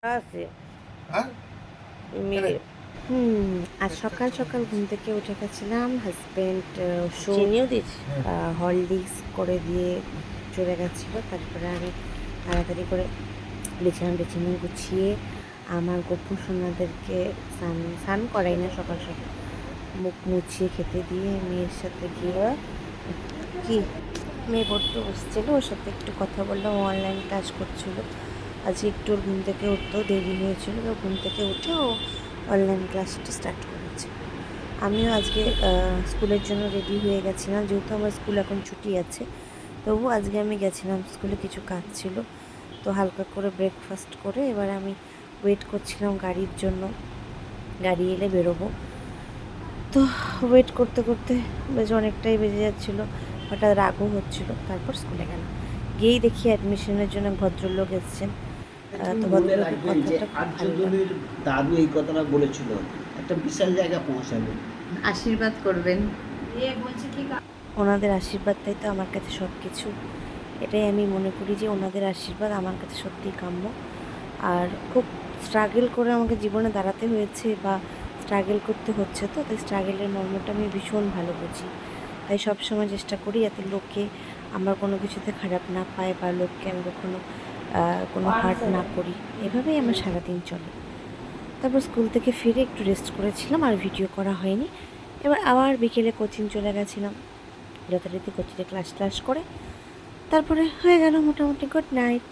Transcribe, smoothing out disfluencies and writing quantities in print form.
আছে হ্যাঁ মেরে আজ সকাল সকাল ঘুম থেকে উঠে গেছিলাম। হাজব্যান্ড ওষুধ চিনিও দিয়েছি। হরলিক্স করে দিয়ে চলে গেছিলো। তারপরে আমি তাড়াতাড়ি করে বিছানা টিছানা গুছিয়ে আমার গপু সোনাদেরকে স্নান করাই না, সকাল সকাল মুখ মুছিয়ে খেতে দিয়ে মেয়ের সাথে গিয়ে কি মেয়ে পড়তে বসছিল, ওর সাথে একটু কথা বললাম। অনলাইন ক্লাস করছিল। আজকে একটু ওর ঘুম থেকে উঠতেও দেরি হয়েছিল, তো ঘুম থেকে উঠে ও অনলাইন ক্লাসটা স্টার্ট করেছে। আমিও আজকে স্কুলের জন্য রেডি হয়ে গেছিলাম, যেহেতু আমার স্কুল এখন ছুটি আছে। তবু আজকে আমি গেছিলাম স্কুলে, কিছু কাজ ছিল। তো হালকা করে ব্রেকফাস্ট করে এবার আমি ওয়েট করছিলাম গাড়ির জন্য, গাড়ি এলে বেরোবো। তো ওয়েট করতে করতে বেশ অনেকটাই বেজে যাচ্ছিলো, হঠাৎ রাগও হচ্ছিলো। তারপর স্কুলে গেলাম, গিয়েই দেখি অ্যাডমিশনের জন্য এক ভদ্রলোক এসেছেন। তো ভদ্রলোকের কথাটা খুব ভালো লাগলো। দাদু এই কথাটা বলেছিল, একটা বিশাল জায়গা পৌঁছাবে। আশীর্বাদ করবেন। ওনাদের আশীর্বাদটাই তো আমার কাছে সব কিছু। এটাই আমি মনে করি যে ওনাদের আশীর্বাদ আমার কাছে সত্যিই কাম্য। আর খুব স্ট্রাগল করে আমাকে জীবনে দাঁড়াতে হয়েছে বা স্ট্রাগল করতে হচ্ছে, তো তাই স্ট্রাগলের মর্মটা আমি ভীষণ ভালো বুঝি। তাই সবসময় চেষ্টা করি যাতে লোকে আমার কোনো কিছুতে খারাপ না পায় বা লোককে আমি কখনো কোনো হার্ট না করি। এভাবেই আমার সারাদিন চলে। তারপর স্কুল থেকে ফিরে একটু রেস্ট করেছিলাম, আর ভিডিও করা হয়নি। এবার আবার বিকেলে কোচিং চলে গেছিলাম, যথারীতি কোচিংয়ে ক্লাস করে তারপরে হয়ে গেল মোটামুটি গুড নাইট।